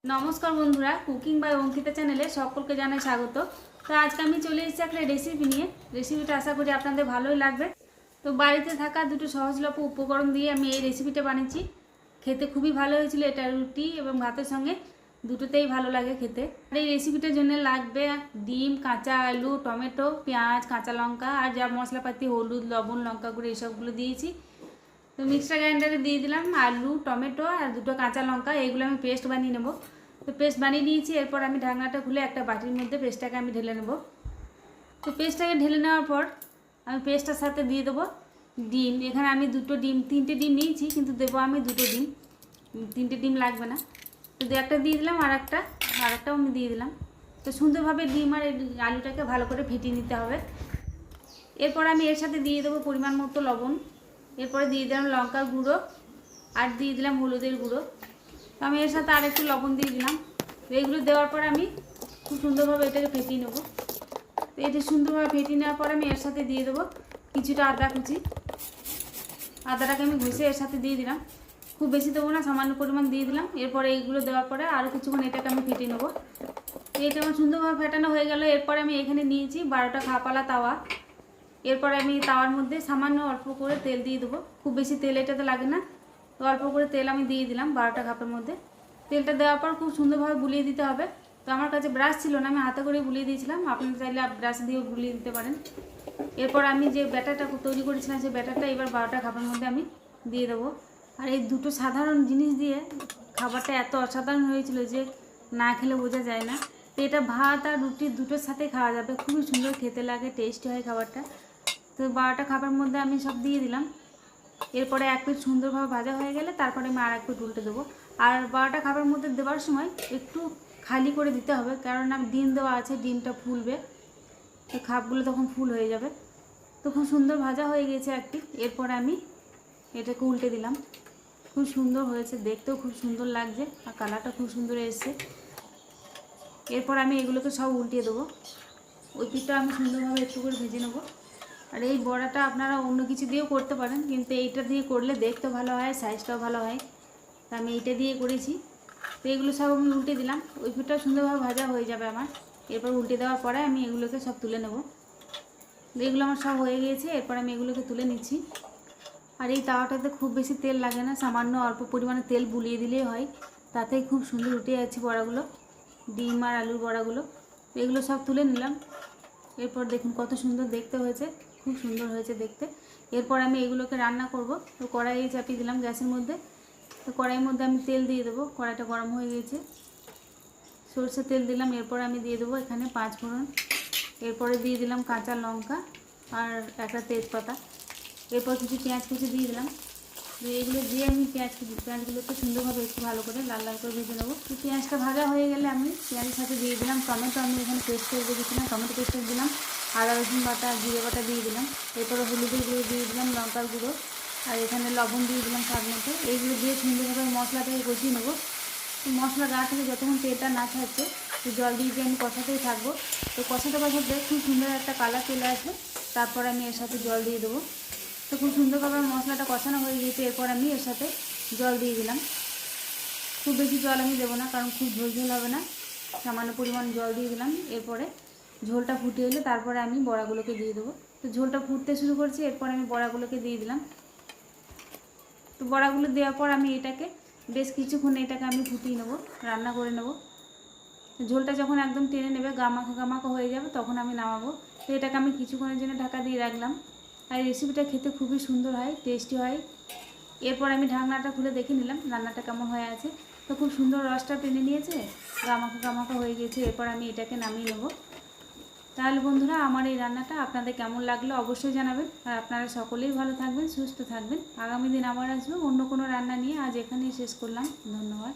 नमस्कार बंधुरा cooking by Ankita चैनेले सकलके Janai स्वागत। तो आज के आमी चले एसेछि एक रेसिपि निये। रेसिपिटा आशा करी आपनादेर भालोई लागबे। तो बाड़ीते थाका दुटो सहजलभ्य उपकरण दिए आमी एई रेसिपिटा बानिয়েছি। खेते खूबই ভালো হয়েছিল। এটা রুটি এবং ভাতের সঙ্গে দুটোতেই ভালো লাগে খেতে। আর এই রেসিপিটার জন্য লাগবে ডিম, কাঁচা আলু, টমেটো, পেঁয়াজ, কাঁচা লঙ্কা আর যা মশলাপাতি হলুদ, লবণ, লঙ্কা গুঁড়ো এইসবগুলো দিয়েছি। তো মিক্সার গ্রাইন্ডারে দিয়ে দিলাম আলু, টমেটো আর দুটো কাঁচা লঙ্কা, এইগুলো আমি পেস্ট বানিয়ে নেব। তো পেস্ট বানিয়ে নিয়েছি। এরপর আমি ঢাকনাটা খুলে একটা বাটির মধ্যে পেস্টটাকে আমি ঢেলে নেব। তো পেস্টটাকে ঢেলে নেওয়ার পর আমি পেস্টটার সাথে দিয়ে দেবো ডিম। এখানে আমি দুটো ডিম, তিনটে ডিম নিয়েছি, কিন্তু দেবো আমি দুটো ডিম, তিনটে ডিম লাগবে না। তো একটা দিয়ে দিলাম, আরেকটাও আমি দিয়ে দিলাম। তো সুন্দরভাবে ডিম আর আলুটাকে ভালো করে ফেটিয়ে নিতে হবে। এরপর আমি এর সাথে দিয়ে দেবো পরিমাণ মতো লবণ। এরপরে দিয়ে দিলাম লঙ্কার গুঁড়ো আর দিয়ে দিলাম হলুদের গুঁড়ো। তো আমি এর সাথে আর একটু লবণ দিয়ে দিলাম। তো এইগুলো দেওয়ার পর আমি খুব সুন্দরভাবে এটাকে ফেটিয়ে নেব। তো এটা সুন্দরভাবে ফেটিয়ে নেওয়ার পর আমি এর সাথে দিয়ে দেবো কিছুটা আদা কুচি। আদাটাকে আমি ঘষে এর সাথে দিয়ে দিলাম, খুব বেশি দেবো না, সামান্য পরিমাণ দিয়ে দিলাম। এরপরে এইগুলো দেওয়ার পরে আরও কিছুক্ষণ এটাকে আমি ফেটিয়ে নেব। এটা আমার সুন্দরভাবে ফেটানো হয়ে গেল। এরপরে আমি এখানে নিয়েছি 12টা খাপালা তাওয়া। এরপরে আমি তাওয়ার মধ্যে সামান্য অল্প করে তেল দিয়ে দেবো, খুব বেশি তেল এটাতে লাগে না। তো অল্প করে তেল আমি দিয়ে দিলাম 12টা খাপের মধ্যে। তেলটা দেওয়ার পর খুব সুন্দরভাবে বুলিয়ে দিতে হবে। তো আমার কাছে ব্রাশ ছিল না, আমি হাতে করে বুলিয়ে দিয়েছিলাম, আপনারা চাইলে ব্রাশ দিয়েও বুলিয়ে দিতে পারেন। এরপর আমি যে ব্যাটারটা তৈরি করেছিলাম সেই ব্যাটারটা এবার 12টা খাপের মধ্যে আমি দিয়ে দেবো। আর এই দুটো সাধারণ জিনিস দিয়ে খাবারটা এত অসাধারণ হয়েছিল যে না খেলে বোঝা যায় না। তো এটা ভাত আর রুটি দুটোর সাথে খাওয়া যাবে, খুবই সুন্দর খেতে লাগে, টেস্টি হয় খাবারটা। তো 12টা খাবার মধ্যে আমি সব দিয়ে দিলাম। এরপরে এক পিঠ সুন্দরভাবে ভাজা হয়ে গেলে তারপরে আমি আর এক পিঠ উল্টে দেবো। আর 12টা খাবার মধ্যে দেওয়ার সময় একটু খালি করে দিতে হবে, কারণ ডিম দেওয়া আছে, ডিমটা ফুলবে, তো খাপগুলো তখন ফুল হয়ে যাবে। তো খুব সুন্দর ভাজা হয়ে গেছে এক পিঠ। এরপরে আমি এটাকে উল্টে দিলাম। খুব সুন্দর হয়েছে, দেখতেও খুব সুন্দর লাগছে আর কালারটা খুব সুন্দর এসেছে। এরপর আমি এগুলোকে সব উল্টিয়ে দেবো। ওই পিঠটা আমি সুন্দরভাবে একটু করে ভেজে নেবো। আর এই বড়াটা আপনারা অন্য কিছু দিয়েও করতে পারেন, কিন্তু এইটা দিয়ে করলে দেখতে ভালো হয়, সাইজটাও ভালো হয়। তা আমি এইটা দিয়ে করেছি। তো এগুলো সব আমি উল্টে দিলাম। ওই পিঠটা সুন্দরভাবে ভাজা হয়ে যাবে আমার। এরপর উল্টে দেওয়ার পরে আমি এগুলোকে সব তুলে নেব। এগুলো আমার সব হয়ে গিয়েছে। এরপর আমি এগুলোকে তুলে নিচ্ছি। আর এই তাওয়াটাতে খুব বেশি তেল লাগে না, সামান্য অল্প পরিমাণে তেল বুলিয়ে দিলেই হয়, তাতেই খুব সুন্দর উঠে যাচ্ছে বড়াগুলো, ডিম আর আলুর বড়াগুলো। এগুলো সব তুলে নিলাম। এরপর দেখুন কত সুন্দর দেখতে হয়েছে, খুব সুন্দর হয়েছে দেখতে। এরপর আমি এগুলোকে রান্না করব। তো কড়াইয়ে চাপিয়ে দিলাম গ্যাসের মধ্যে। তো কড়াইয়ের মধ্যে আমি তেল দিয়ে দেবো। কড়াইটা গরম হয়ে গেছে, সরষের তেল দিলাম। এরপর আমি দিয়ে দেবো এখানে 5 ফোড়ন। এরপরে দিয়ে দিলাম কাঁচা লঙ্কা আর একটা তেজপাতা। এরপর কিছু পেঁয়াজ কুচি দিয়ে দিলাম। এগুলো দিয়ে আমি পেঁয়াজগুলোকে সুন্দরভাবে একটু ভালো করে লাল লাল করে ভেজে নেবো। তো পেঁয়াজটা ভাজা হয়ে গেলে আমি পেঁয়াজের সাথে দিয়ে দিলাম টমেটো। আমি এখানে পেস্ট করে রেখেছিলাম, টমেটো পেস্ট দিলাম, আদা রসুন বাটা, জিরে বাটা দিয়ে দিলাম। এরপরে হলুদের গুঁড়ো দিয়ে দিলাম, লঙ্কার গুঁড়ো আর এখানে লবণ দিয়ে দিলাম স্বাদ মতো। এইগুলো দিয়ে সুন্দরভাবে মশলাটাকে কষিয়ে নেবো। তো মশলা গা থেকে যতক্ষণ তেলটা না ছাড়ছে তো জল দিয়ে আমি কষাতেই থাকবো। তো কষাতে কষাতে খুব সুন্দর একটা কালার চলে আসবে। তারপর আমি এর সাথে জল দিয়ে দেবো। তো খুব সুন্দরভাবে মশলাটা কষানো হয়ে গিয়েছে। এরপর আমি এর সাথে জল দিয়ে দিলাম। খুব বেশি জল আমি দেবো না, কারণ খুব ঝোল ঝোল হবে না, সামান্য পরিমাণ জল দিয়ে দিলাম। এরপরে ঝোলটা ফুটে এলে তারপরে আমি বড়াগুলোকে দিয়ে দেবো। তো ঝোলটা ফুটতে শুরু করছে, এরপর আমি বড়াগুলোকে দিয়ে দিলাম। তো বড়াগুলো দেওয়ার পর আমি এটাকে বেশ কিছুক্ষণ এটাকে আমি ফুটিয়ে নেবো, রান্না করে নেব। ঝোলটা যখন একদম টেনে নেবে, গামাখা গামাখা হয়ে যাবে, তখন আমি নামাবো। তো এটাকে আমি কিছুক্ষণের জন্য ঢাকা দিয়ে রাখলাম। আর এই রেসিপিটা খেতে খুবই সুন্দর হয়, টেস্টি হয়। এরপর আমি ঢাকনাটা খুলে দেখে নিলাম রান্নাটা কেমন হয়ে আছে। তো খুব সুন্দর রসটা টেনে নিয়েছে, গামাখা গামাখা হয়ে গেছে। এরপর আমি এটাকে নামিয়ে নেব। তাহলে বন্ধুরা, আমার এই রান্নাটা আপনাদের কেমন লাগলো অবশ্যই জানাবেন। আর আপনারা সকলেই ভালো থাকবেন, সুস্থ থাকবেন। আগামী দিন আবার আসবো অন্য কোনো রান্না নিয়ে। আজ এখানেই শেষ করলাম, ধন্যবাদ।